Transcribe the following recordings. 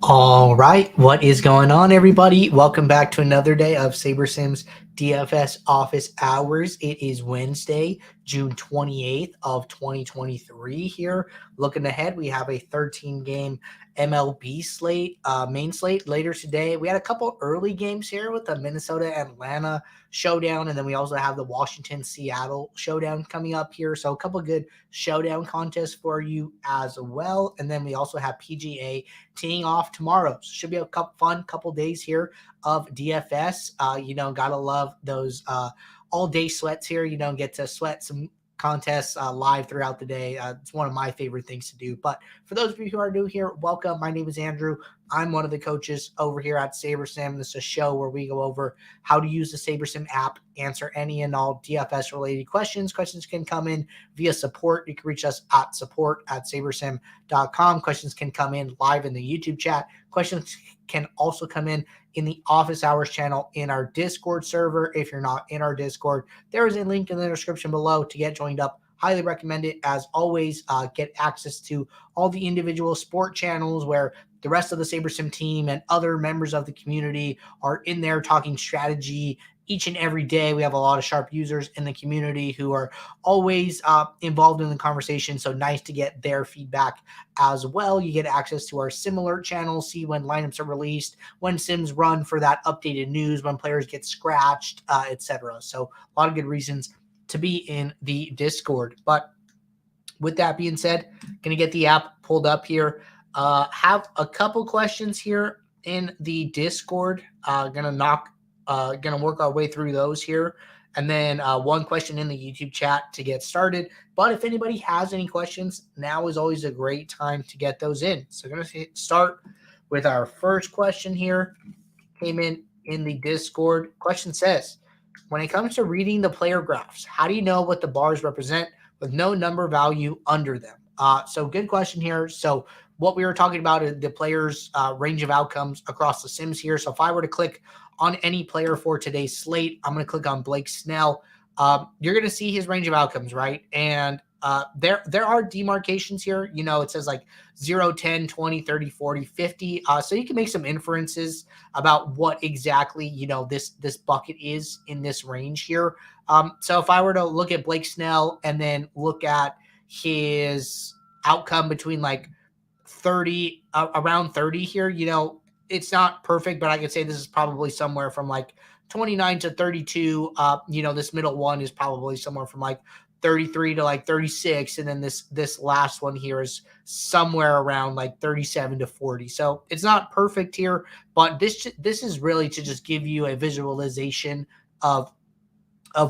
All right, what is going on, everybody? Welcome back to another day of SaberSim's DFS office hours. It is Wednesday, June 28th of 2023 here. Looking ahead, we have a 13-game MLB slate, main slate later today. We had a couple early games here with the Minnesota-Atlanta showdown, and then we also have the Washington-Seattle showdown coming up here. So a couple good showdown contests for you as well. And then we also have PGA teeing off tomorrow. So should be a fun couple days here of DFS. Gotta love those all day sweats here. Get to sweat some contests live throughout the day. It's one of my favorite things to do. But for those of you who are new here, welcome. My name is Andrew. I'm one of the coaches over here at SaberSim. This is a show where we go over how to use the SaberSim app, answer any and all DFS related questions. Questions can come in via support. You can reach us at support@sabersim.com. Questions can come in live in the YouTube chat. Questions can also come in the office hours channel in our Discord server. If you're not in our Discord, there is a link in the description below to get joined up. Highly recommend it. As always, get access to all the individual sport channels where the rest of the SaberSim team and other members of the community are in there talking strategy each and every day. We have a lot of sharp users in the community who are always involved in the conversation. So nice to get their feedback as well. You get access to our similar channels, see when lineups are released, when sims run for that updated news, when players get scratched, etc. So a lot of good reasons to be in the Discord. But with that being said, going to get the app pulled up here. Have a couple questions here in the Discord. Gonna work our way through those here, and then one question in the YouTube chat to get started. But if anybody has any questions, now is always a great time to get those in. So gonna start with our first question here. Came in the Discord. Question says, when it comes to reading the player graphs, how do you know what the bars represent with no number value under them? So good question here. So what we were talking about is the players' range of outcomes across the sims here. So if I were to click on any player for today's slate, I'm going to click on Blake Snell. You're going to see his range of outcomes, right? And there are demarcations here. It says like 0, 10, 20, 30, 40, 50. So you can make some inferences about what exactly, this bucket is in this range here. So if I were to look at Blake Snell and then look at his outcome between like 30, around 30 here, it's not perfect, but I could say this is probably somewhere from like 29 to 32. This middle one is probably somewhere from like 33 to like 36. And then this last one here is somewhere around like 37 to 40. So it's not perfect here, but this is really to just give you a visualization of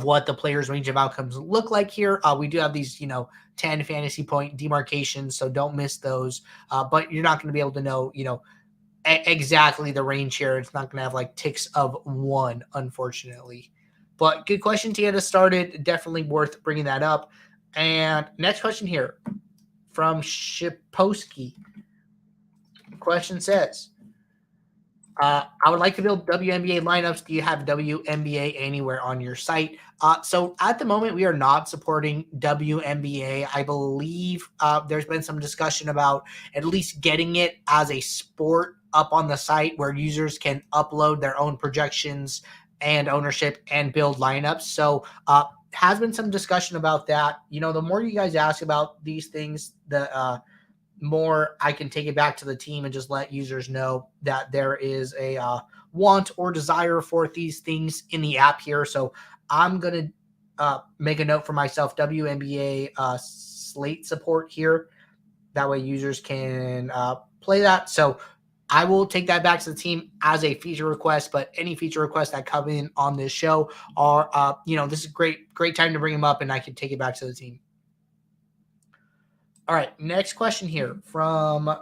what the player's range of outcomes look like here. We do have these, 10 fantasy point demarcations, so don't miss those. But you're not going to be able to know, exactly the range here. It's not going to have like ticks of 1, unfortunately. But good question to get us started. Definitely worth bringing that up. And next question here from Shiposky. Question says, I would like to build WNBA lineups. Do you have WNBA anywhere on your site? So at the moment, we are not supporting WNBA. I believe there's been some discussion about at least getting it as a sport up on the site where users can upload their own projections and ownership and build lineups. So has been some discussion about that. The more you guys ask about these things, the more I can take it back to the team and just let users know that there is a want or desire for these things in the app here. So I'm going to make a note for myself, WNBA slate support here. That way users can play that. So I will take that back to the team as a feature request, but any feature requests that come in on this show are, this is great time to bring them up and I can take it back to the team. All right, next question here from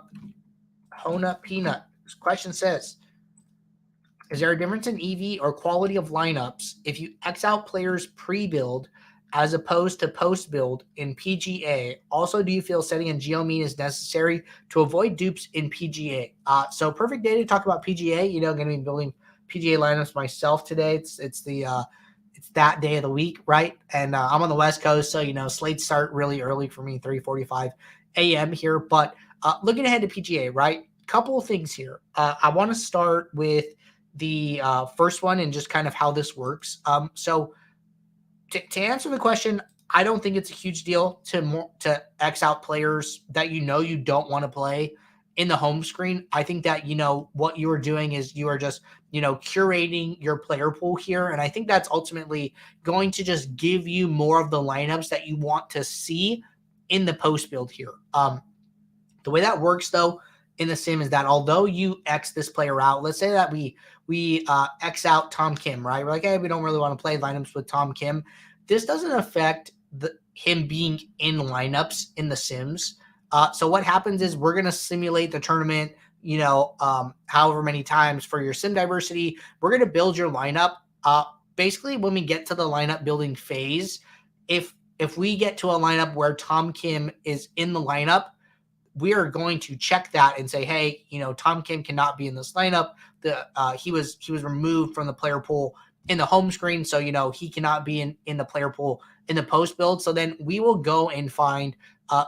Hona Peanut. This question says, is there a difference in EV or quality of lineups if you X out players pre-build as opposed to post-build in PGA? Also, do you feel setting a geo-mean is necessary to avoid dupes in PGA? So perfect day to talk about PGA. Going to be building PGA lineups myself today. It's that day of the week, right? And I'm on the West Coast, so, slates start really early for me, 3:45 a.m. here. But looking ahead to PGA, right? couple of things here. I want to start with the first one and just kind of how this works. So to answer the question, I don't think it's a huge deal to X out players that you don't want to play in the home screen. I think that what you are doing is you are just curating your player pool here, and I think that's ultimately going to just give you more of the lineups that you want to see in the post build here. The way that works though in the sim is that although you X this player out, let's say that we X out Tom Kim, right? We're like, hey, we don't really want to play lineups with Tom Kim. This doesn't affect him being in lineups in the sims. So what happens is we're going to simulate the tournament, however many times for your sim diversity. We're going to build your lineup. Basically, when we get to the lineup building phase, if we get to a lineup where Tom Kim is in the lineup, we are going to check that and say, hey, Tom Kim cannot be in this lineup. He was removed from the player pool in the home screen, so he cannot be in the player pool in the post build. So then we will go and find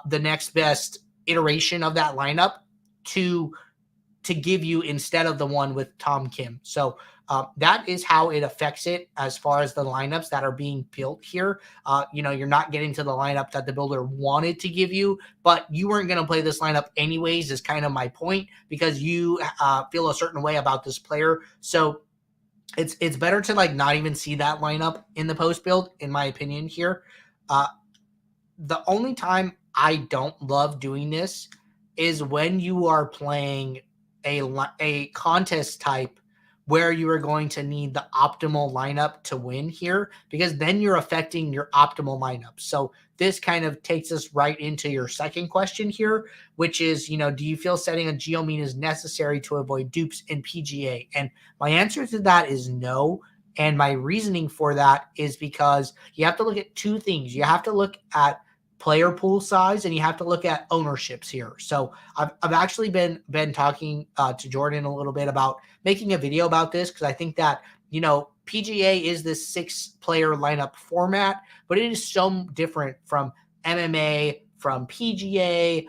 the next best iteration of that lineup to give you instead of the one with Tom Kim. So that is how it affects it as far as the lineups that are being built here. You're not getting to the lineup that the builder wanted to give you, but you weren't going to play this lineup anyways is kind of my point, because you feel a certain way about this player. So it's better to not even see that lineup in the post build, in my opinion here. The only time I don't love doing this is when you are playing a contest type where you are going to need the optimal lineup to win here, because then you're affecting your optimal lineup. So this kind of takes us right into your second question here, which is, do you feel setting a geo mean is necessary to avoid dupes in PGA? And my answer to that is no. And my reasoning for that is because you have to look at two things. You have to look at player pool size, and you have to look at ownerships here. So I've actually been talking to Jordan a little bit about making a video about this, because I think that PGA is this 6-player lineup format, but it is so different from MMA, from PGA,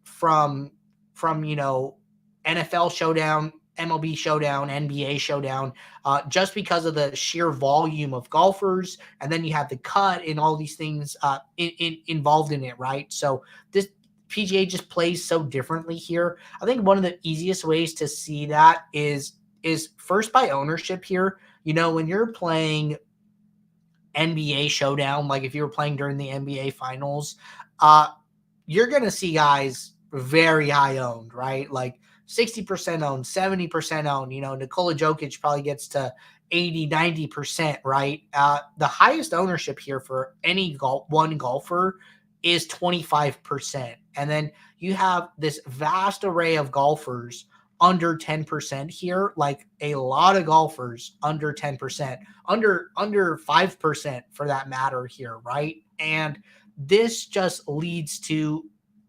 from NFL Showdown, MLB Showdown, NBA Showdown, just because of the sheer volume of golfers, and then you have the cut and all these things involved in it, right? So this PGA just plays so differently here. I think one of the easiest ways to see that is first by ownership here. When you're playing NBA Showdown, like if you were playing during the NBA Finals, you're going to see guys very high owned, right? Like 60% owned, 70% owned. Nikola Jokic probably gets to 80, 90%, right? The highest ownership here for any one golfer is 25%. And then you have this vast array of golfers under 10% here, like a lot of golfers under 10%, under 5% for that matter here, right? And this just leads to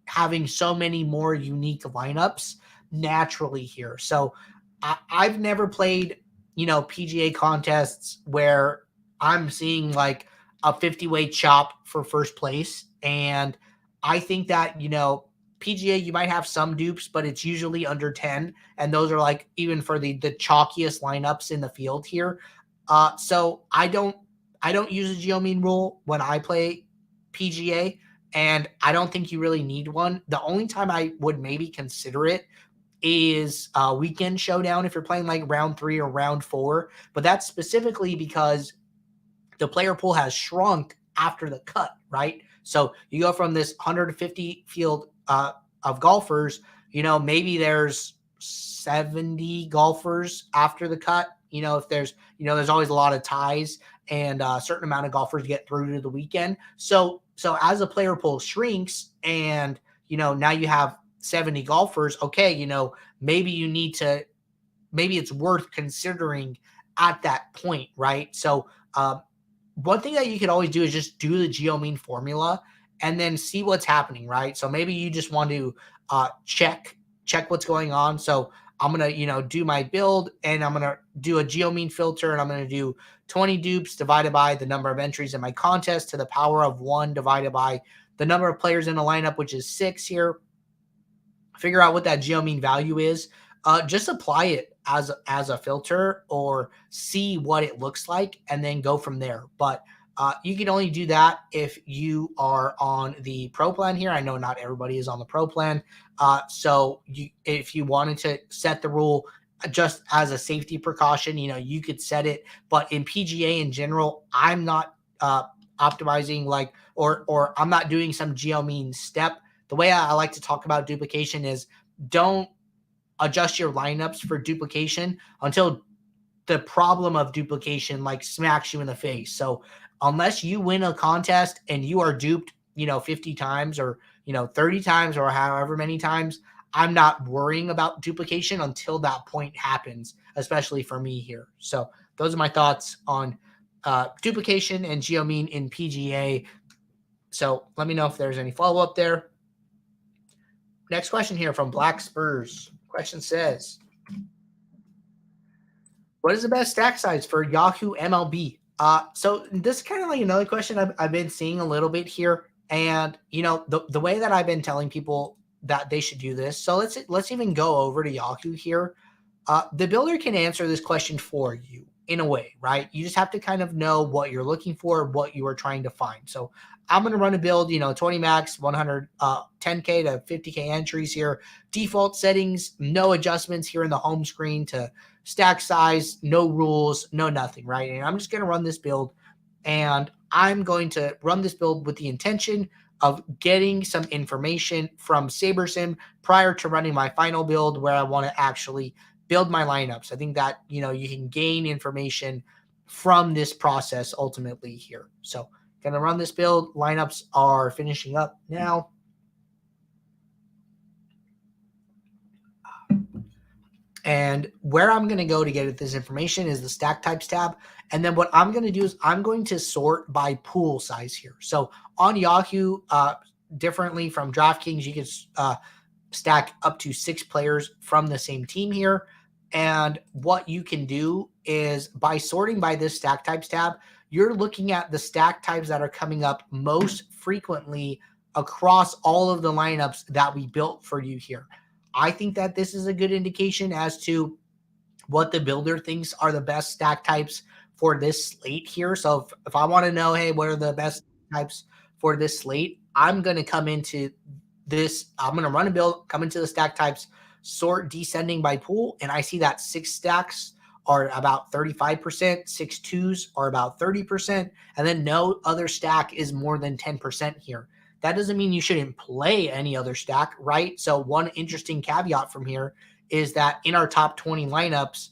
having so many more unique lineups naturally here. So I've never played, PGA contests where I'm seeing like a 50-way chop for first place. And I think that, PGA, you might have some dupes, but it's usually under 10. And those are like even for the chalkiest lineups in the field here. So I don't use a geo mean rule when I play PGA, and I don't think you really need one. The only time I would maybe consider it is weekend showdown if you're playing like round 3 or round 4, but that's specifically because the player pool has shrunk after the cut, right? So you go from this 150 field of golfers, maybe there's 70 golfers after the cut. If there's always a lot of ties, and a certain amount of golfers get through to the weekend. So as the player pool shrinks, and now you have 70 golfers, okay, maybe it's worth considering at that point, right? So one thing that you could always do is just do the geo mean formula and then see what's happening, right? So maybe you just want to check what's going on. So I'm going to, do my build, and I'm going to do a geo mean filter, and I'm going to do 20 dupes divided by the number of entries in my contest to the power of 1 divided by the number of players in the lineup, which is 6 here. figure out what that geo mean value is, just apply it as a filter or see what it looks like and then go from there. But you can only do that if you are on the pro plan here. I know not everybody is on the pro plan. So if you wanted to set the rule just as a safety precaution, you could set it. But in PGA in general, I'm not optimizing or I'm not doing some geo mean step. The way I like to talk about duplication is don't adjust your lineups for duplication until the problem of duplication smacks you in the face. So unless you win a contest and you are duped, 50 times or, 30 times or however many times, I'm not worrying about duplication until that point happens, especially for me here. So those are my thoughts on duplication and geo mean in PGA. So let me know if there's any follow-up there. Next question here from Black Spurs. Question says, what is the best stack size for Yahoo MLB? So this is kind of like another question I've been seeing a little bit here. And, the way that I've been telling people that they should do this. So let's even go over to Yahoo here. The builder can answer this question for you in a way, right? You just have to kind of know what you're looking for, what you are trying to find. So I'm going to run a build, 20 max, 100, 10K to 50K entries here. Default settings, no adjustments here in the home screen to stack size, no rules, no nothing, right? And I'm just going to run this build, and I'm going to run this build with the intention of getting some information from SaberSim prior to running my final build where I want to actually build my lineups. I think that, you can gain information from this process ultimately here. So going to run this build. Lineups are finishing up now. And where I'm going to go to get at this information is the stack types tab. And then what I'm going to do is I'm going to sort by pool size here. So on Yahoo, differently from DraftKings, you can stack up to 6 players from the same team here. And what you can do is by sorting by this stack types tab, you're looking at the stack types that are coming up most frequently across all of the lineups that we built for you here. I think that this is a good indication as to what the builder thinks are the best stack types for this slate here. So if I want to know, hey, what are the best types for this slate, I'm going to come into this. I'm going to run a build, come into the stack types, sort descending by pool, and I see that 6 stacks are about 35%, 6 twos are about 30%, and then no other stack is more than 10% here. That doesn't mean you shouldn't play any other stack, right? So one interesting caveat from here is that in our top 20 lineups,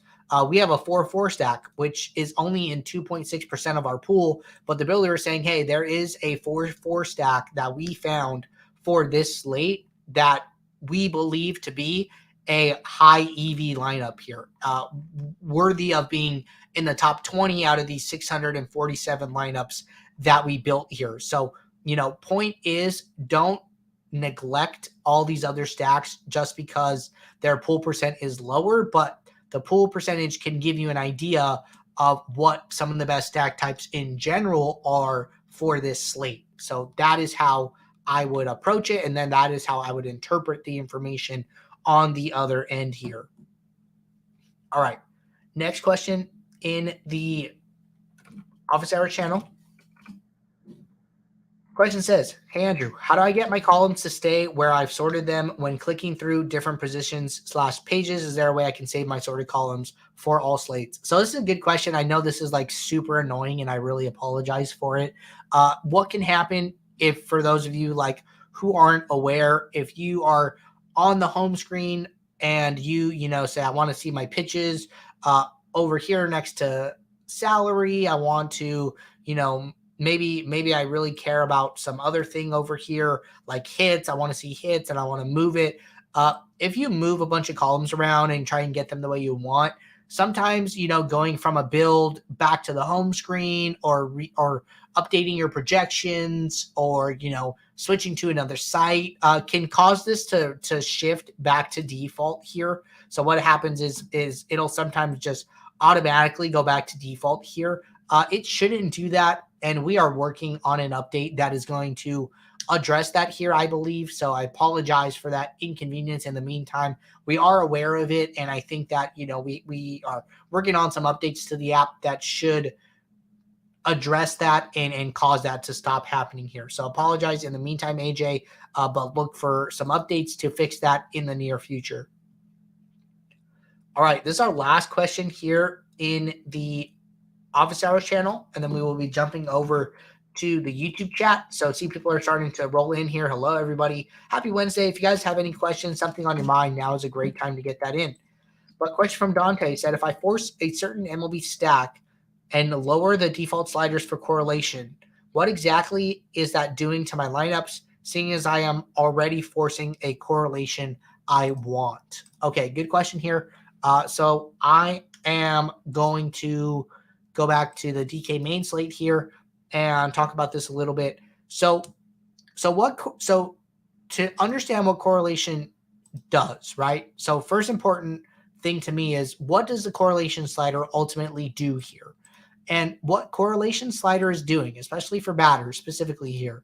we have a 4-4 stack, which is only in 2.6% of our pool. But the builder is saying, hey, there is a 4-4 stack that we found for this slate that we believe to be a high EV lineup here, worthy of being in the top 20 out of these 647 lineups that we built here. So, point is, don't neglect all these other stacks just because their pool percent is lower, but the pool percentage can give you an idea of what some of the best stack types in general are for this slate. So that is how I would approach it, and then that is how I would interpret the information on the other end here. All right, next question in the office hour channel. Question says, hey, Andrew, how do I get my columns to stay where I've sorted them when clicking through different positions/pages? Is there a way I can save my sorted columns for all slates? So this is a good question. I know this is super annoying, and I really apologize for it. What can happen if, for those of you who aren't aware, if you are on the home screen and you say, I want to see my pitches over here next to salary. I want to, maybe I really care about some other thing over here, like hits. I want to see hits and I want to move it. If you move a bunch of columns around and try and get them the way you want, sometimes, going from a build back to the home screen or updating your projections or, switching to another site can cause this to shift back to default here. So what happens is it'll sometimes just automatically go back to default here. It shouldn't do that. And we are working on an update that is going to address that here, I believe. So I apologize for that inconvenience. In the meantime, we are aware of it, and I think that, we are working on some updates to the app that should address that and cause that to stop happening here. So apologize in the meantime, AJ, but look for some updates to fix that in the near future. All right, this is our last question here in the Office Hours channel, and then we will be jumping over to the YouTube chat. So see, people are starting to roll in here. Hello, everybody. Happy Wednesday. If you guys have any questions, something on your mind, now is a great time to get that in. But question from Dante said, if I force a certain MLB stack and lower the default sliders for correlation, what exactly is that doing to my lineups, seeing as I am already forcing a correlation I want? Okay, good question here. So I am going to go back to the DK main slate here and talk about this a little bit. So to understand what correlation does, right? So first important thing to me is, what does the correlation slider ultimately do here? And what correlation slider is doing, especially for batters specifically here,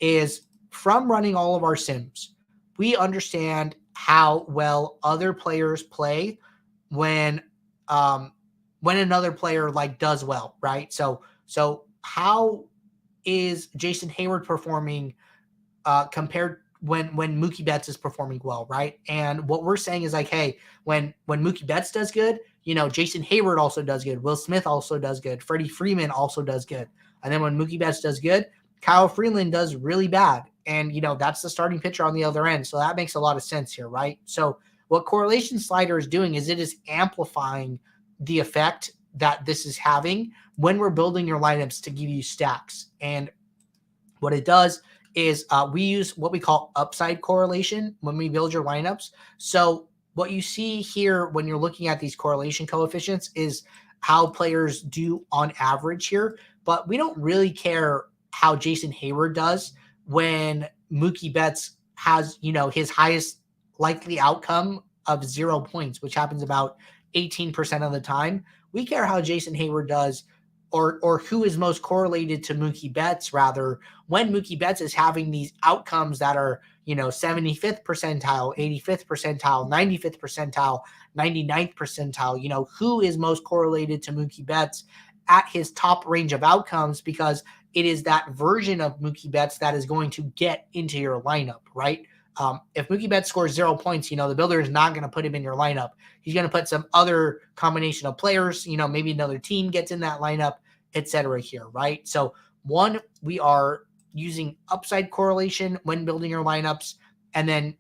is from running all of our sims, we understand how well other players play when another player does well, right? So how is Jason Hayward performing compared when Mookie Betts is performing well, right? And what we're saying is hey, when Mookie Betts does good, Jason Hayward also does good. Will Smith also does good. Freddie Freeman also does good. And then when Mookie Betts does good, Kyle Freeland does really bad. And, that's the starting pitcher on the other end. So that makes a lot of sense here, right? So what correlation slider is doing is it is amplifying the effect that this is having when we're building your lineups to give you stacks. And what it does is we use what we call upside correlation when we build your lineups. So what you see here when you're looking at these correlation coefficients is how players do on average here, but we don't really care how Jason Hayward does when Mookie Betts has, his highest likely outcome of 0 points, which happens about 18% of the time. We care how Jason Hayward does, or who is most correlated to Mookie Betts, rather, when Mookie Betts is having these outcomes that are, 75th percentile, 85th percentile, 95th percentile, 99th percentile, who is most correlated to Mookie Betts at his top range of outcomes, because it is that version of Mookie Betts that is going to get into your lineup, right? If Mookie Betts scores 0 points, the builder is not going to put him in your lineup. He's going to put some other combination of players, maybe another team gets in that lineup, etc. here, right? So one, we are using upside correlation when building your lineups. And then,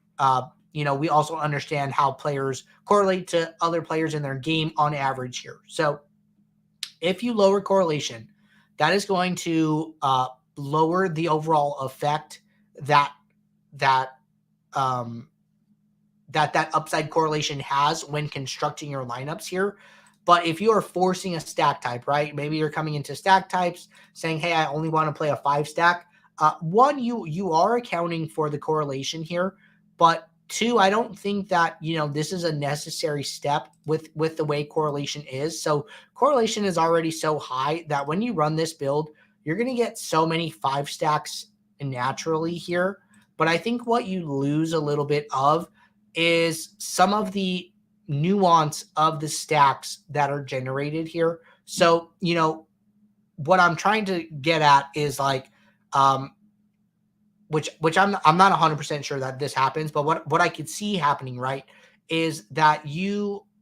we also understand how players correlate to other players in their game on average here. So if you lower correlation, that is going to lower the overall effect that upside correlation has when constructing your lineups here. But if you are forcing a stack type, right? Maybe you're coming into stack types saying, hey, I only want to play a 5 stack. One, you are accounting for the correlation here, but two, I don't think that, this is a necessary step with the way correlation is. So correlation is already so high that when you run this build, you're going to get so many 5 stacks naturally here. But I think what you lose a little bit of is some of the nuance of the stacks that are generated here. So, what I'm trying to get at is which I'm not 100% sure that this happens, but what I could see happening, right, is that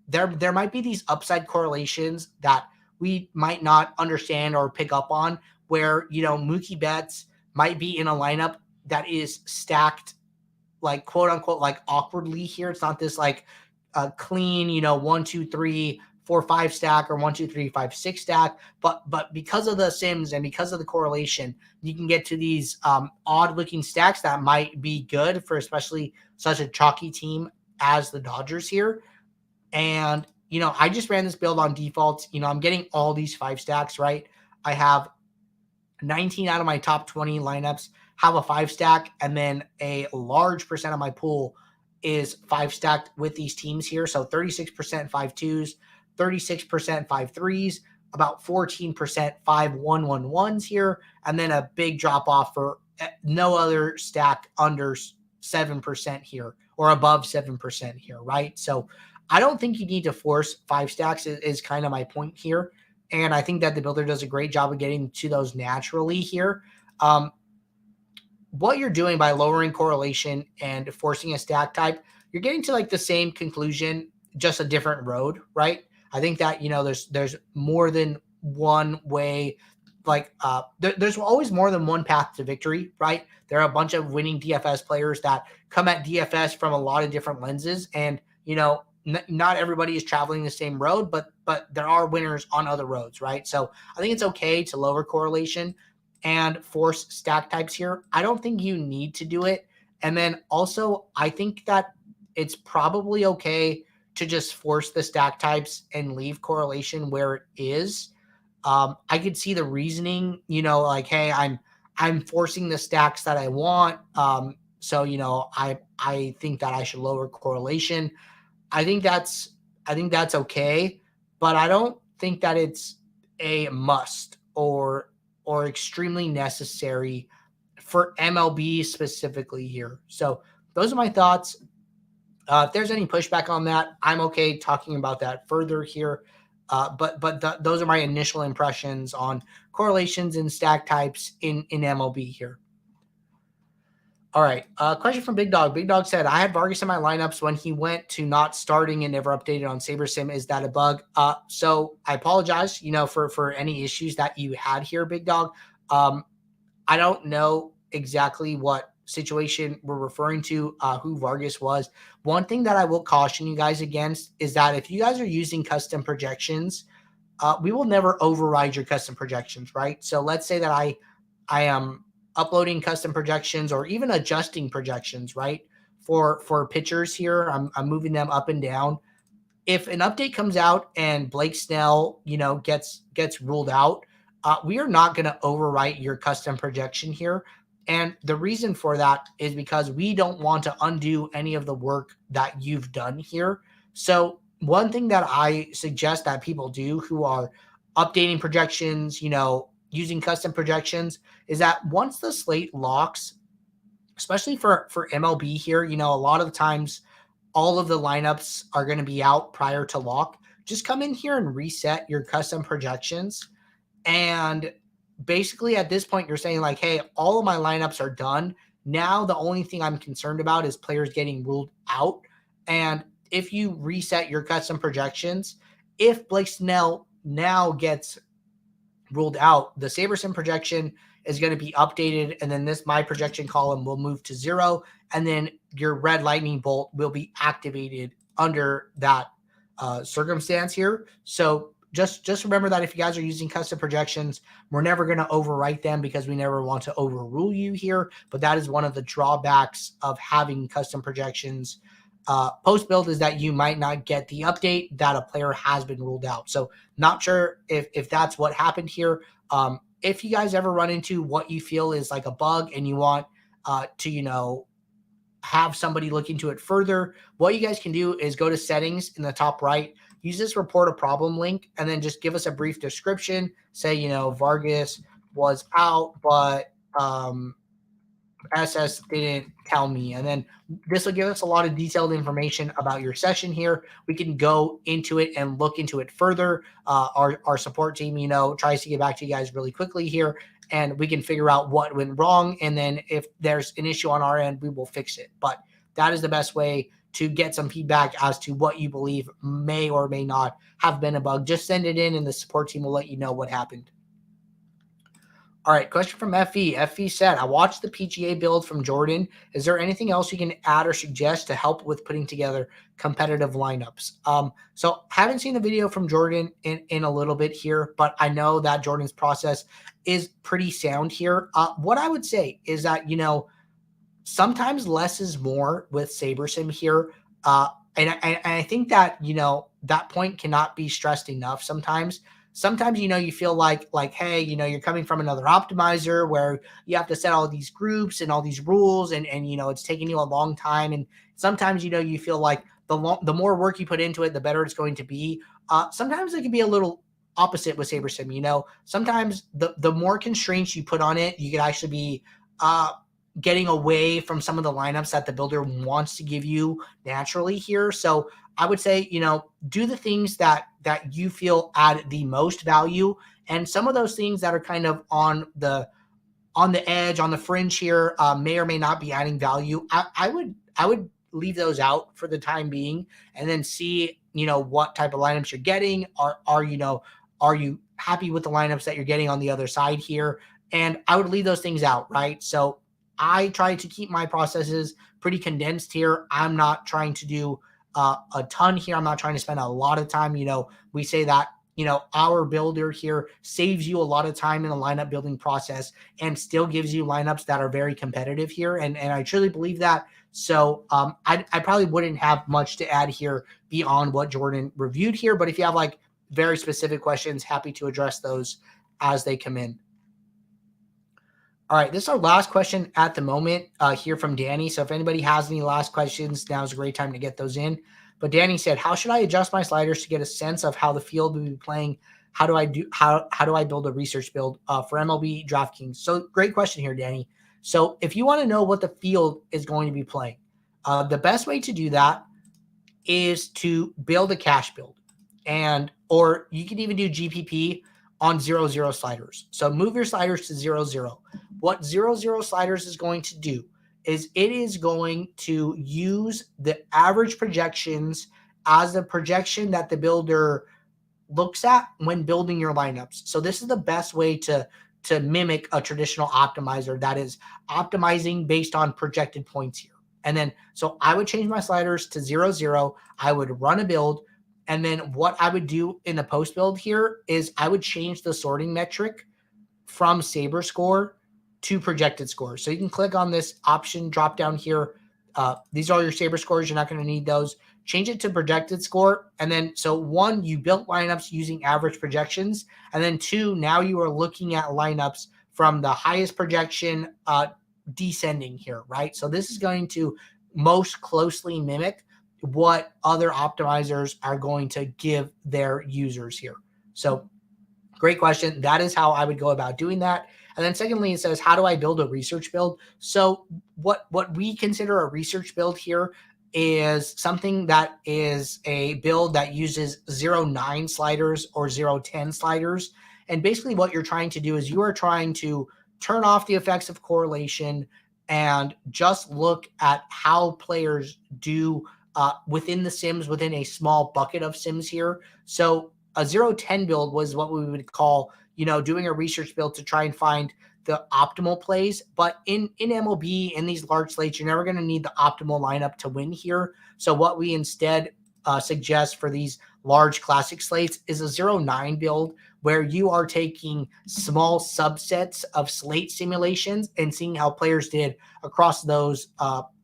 there might be these upside correlations that we might not understand or pick up on, where, Mookie Betts might be in a lineup that is stacked quote unquote awkwardly here. It's not this clean, 1, 2, 3, 4, 5 stack, or 1, 2, 3, 5, 6 stack. But because of the sims and because of the correlation, you can get to these odd looking stacks that might be good for especially such a chalky team as the Dodgers here. And, I just ran this build on defaults. I'm getting all these 5 stacks, right? I have 19 out of my top 20 lineups have a 5 stack, and then a large percent of my pool is 5 stacked with these teams here. So 36% 5-2s, 36% 5-3s, about 14% 5-1-1-1s here, and then a big drop off for no other stack under 7% here or above 7% here, right? So I don't think you need to force 5 stacks is kind of my point here. And I think that the builder does a great job of getting to those naturally here. What you're doing by lowering correlation and forcing a stack type, you're getting to like the same conclusion, just a different road, right? I think that, there's more than one way. Like there's always more than one path to victory, right? There are a bunch of winning DFS players that come at DFS from a lot of different lenses, and not everybody is traveling the same road, but there are winners on other roads, right? So I think it's okay to lower correlation and force stack types here. I don't think you need to do it. And then also, I think that it's probably okay to just force the stack types and leave correlation where it is. I could see the reasoning, like, hey, I'm forcing the stacks that I want. So I think that I should lower correlation. I think that's okay, but I don't think that it's a must or extremely necessary for MLB specifically here. So those are my thoughts. If there's any pushback on that, I'm okay talking about that further here. But those are my initial impressions on correlations and stack types in MLB here. All right. Question from Big Dog. Big Dog said, I had Vargas in my lineups when he went to not starting and never updated on SaberSim. Is that a bug? So I apologize, for any issues that you had here, Big Dog. I don't know exactly what situation we're referring to, who Vargas was. One thing that I will caution you guys against is that if you guys are using custom projections, we will never override your custom projections, right? So let's say that I am uploading custom projections or even adjusting projections, right? For pitchers here, I'm moving them up and down. If an update comes out and Blake Snell, gets ruled out, we are not going to overwrite your custom projection here. And the reason for that is because we don't want to undo any of the work that you've done here. So one thing that I suggest that people do who are updating projections, using custom projections, is that once the slate locks, especially for MLB here, a lot of the times all of the lineups are going to be out prior to lock. Just come in here and reset your custom projections. And basically at this point, you're saying like, hey, all of my lineups are done. Now the only thing I'm concerned about is players getting ruled out. And if you reset your custom projections, if Blake Snell now gets ruled out, the SaberSim projection is going to be updated, and then my projection column will move to 0, and then your red lightning bolt will be activated under that circumstance here. So just remember that if you guys are using custom projections, we're never going to overwrite them because we never want to overrule you here. But that is one of the drawbacks of having custom projections post build, is that you might not get the update that a player has been ruled out. So not sure if that's what happened here. If you guys ever run into what you feel is like a bug and you want to, have somebody look into it further, what you guys can do is go to settings in the top right, use this report a problem link, and then just give us a brief description. Say, Vargas was out, but SS didn't tell me. And then this will give us a lot of detailed information about your session here. We can go into it and look into it further. Our support team, tries to get back to you guys really quickly here, and we can figure out what went wrong. And then if there's an issue on our end, we will fix it. But that is the best way to get some feedback as to what you believe may or may not have been a bug. Just send it in and the support team will let you know what happened. All right, question from FE. FE said, I watched the PGA build from Jordan. Is there anything else you can add or suggest to help with putting together competitive lineups? So haven't seen the video from Jordan in a little bit here, but I know that Jordan's process is pretty sound here. What I would say is that, sometimes less is more with SaberSim here. And I think that, that point cannot be stressed enough sometimes. Sometimes, you feel like, hey, you're coming from another optimizer where you have to set all these groups and all these rules and it's taking you a long time. And sometimes, you feel like the more work you put into it, the better it's going to be. Sometimes it can be a little opposite with SaberSim. Sometimes the more constraints you put on it, you can actually be getting away from some of the lineups that the builder wants to give you naturally here. So I would say, do the things that you feel add the most value, and some of those things that are kind of on the edge, on the fringe here, may or may not be adding value. I would leave those out for the time being, and then see what type of lineups you're getting. Are you happy with the lineups that you're getting on the other side here? And I would leave those things out, right? So I try to keep my processes pretty condensed here. I'm not trying to do a ton here. I'm not trying to spend a lot of time. We say that our builder here saves you a lot of time in the lineup building process and still gives you lineups that are very competitive here. And I truly believe that. So I probably wouldn't have much to add here beyond what Jordan reviewed here. But if you have like very specific questions, happy to address those as they come in. All right, this is our last question at the moment here from Danny. So if anybody has any last questions, now is a great time to get those in. But Danny said, how should I adjust my sliders to get a sense of how the field will be playing? How do I build a research build for MLB DraftKings? So great question here, Danny. So if you want to know what the field is going to be playing, the best way to do that is to build a cash build, or you can even do GPP on 0-0 sliders. So move your sliders to 0-0. What 0-0 sliders is going to do is it is going to use the average projections as the projection that the builder looks at when building your lineups. So this is the best way to mimic a traditional optimizer that is optimizing based on projected points here. And then, so I would change my sliders to 0-0. I would run a build. And then what I would do in the post build here is I would change the sorting metric from Saber score to projected score. So you can click on this option drop down here. These are your Saber scores. You're not going to need those. Change it to projected score. And then, so 1, you built lineups using average projections. And then 2, now you are looking at lineups from the highest projection descending here, right? So this is going to most closely mimic what other optimizers are going to give their users here. So great question. That is how I would go about doing that. And then secondly, it says, how do I build a research build? So what we consider a research build here is something that is a build that uses 0-9 sliders or 0-10 sliders. And basically what you're trying to do is you are trying to turn off the effects of correlation and just look at how players do within the sims, within a small bucket of sims here. So a 0-10 build was what we would call, doing a research build to try and find the optimal plays. But in MLB, in these large slates, you're never going to need the optimal lineup to win here. So what we instead suggest for these large classic slates is a 0-9 build, where you are taking small subsets of slate simulations and seeing how players did across those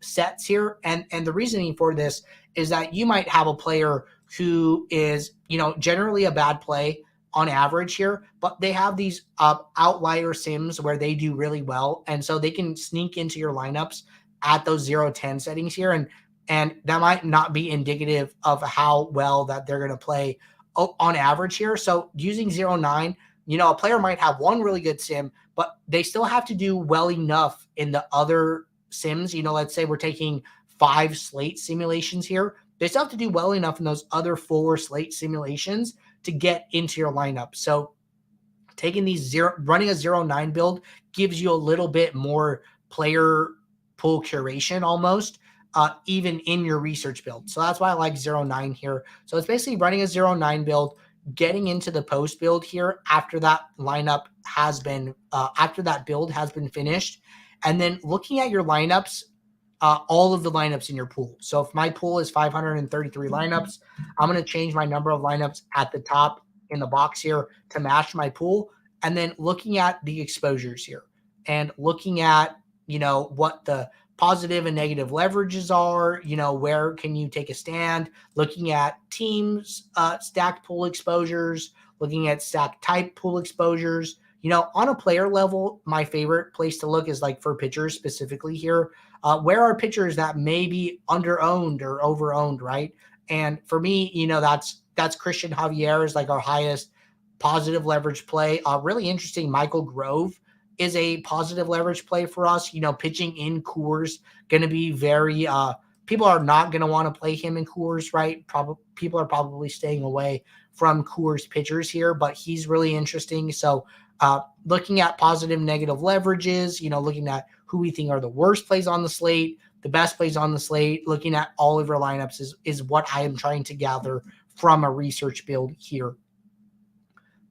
sets here. And the reasoning for this is that you might have a player who is, generally a bad play on average here, but they have these outlier sims where they do really well. And so they can sneak into your lineups at those 0-10 settings here. And that might not be indicative of how well that they're going to play on average here. So using 0-9, a player might have one really good sim, but they still have to do well enough in the other sims. Let's say we're taking 5 slate simulations here. They still have to do well enough in those other 4 slate simulations to get into your lineup. So taking running a 0-9 build gives you a little bit more player pool curation almost, even in your research build. So that's why I like 0-9 here. So it's basically running a 0-9 build, getting into the post build here after that lineup has been, after that build has been finished, and then looking at your lineups, all of the lineups in your pool. So if my pool is 533 lineups, I'm going to change my number of lineups at the top in the box here to match my pool. And then looking at the exposures here and looking at, what the positive and negative leverages are, where can you take a stand, looking at teams, stacked pool exposures, looking at stacked type pool exposures. On a player level, my favorite place to look is like for pitchers specifically here. Where are pitchers that may be under-owned or over-owned, right? And for me, that's Christian Javier is like our highest positive leverage play. Really interesting, Michael Grove is a positive leverage play for us. Pitching in Coors going to be very people are not going to want to play him in Coors, right? People are probably staying away from Coors pitchers here, but he's really interesting. So looking at positive, negative leverages, looking at who we think are the worst plays on the slate, the best plays on the slate, looking at all of your lineups is what I am trying to gather from a research build here.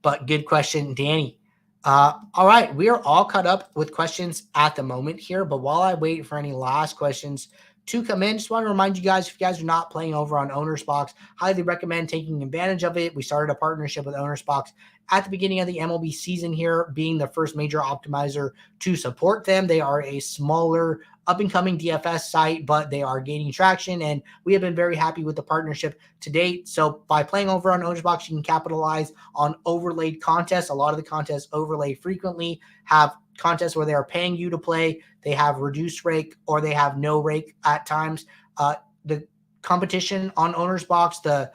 But good question, Danny. All right, we are all caught up with questions at the moment here, but while I wait for any last questions to come in, just want to remind you guys, if you guys are not playing over on Owner's Box, highly recommend taking advantage of it. We started a partnership with Owner's Box at the beginning of the MLB season here, being the first major optimizer to support them. They are a smaller up-and-coming DFS site, but they are gaining traction, and we have been very happy with the partnership to date. So by playing over on Owner's Box, you can capitalize on overlaid contests. A lot of the contests overlay frequently have contests where they are paying you to play. They have reduced rake or they have no rake at times. The competition on Owner's Box, the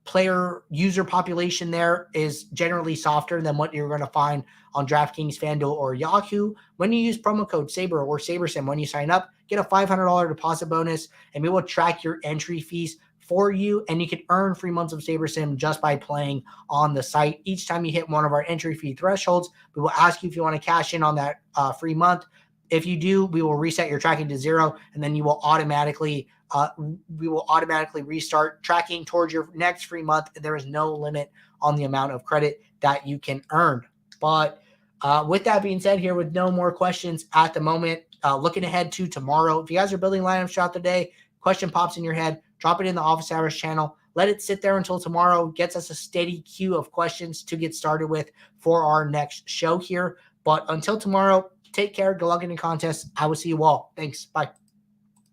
player user population there is generally softer than what you're going to find on DraftKings, FanDuel, or Yahoo. When you use promo code SABER or SaberSim, when you sign up, get a $500 deposit bonus, and we will track your entry fees for you, and you can earn free months of SaberSim just by playing on the site. Each time you hit one of our entry fee thresholds, we will ask you if you want to cash in on that free month. If you do, we will reset your tracking to 0, and then you will automatically restart tracking towards your next free month. There is no limit on the amount of credit that you can earn. But with that being said, here with no more questions at the moment, looking ahead to tomorrow, if you guys are building lineups throughout the day, question pops in your head, drop it in the Office Hours channel. Let it sit there until tomorrow, gets us a steady queue of questions to get started with for our next show here. But until tomorrow, take care. Good luck in the contest. I will see you all. Thanks. Bye.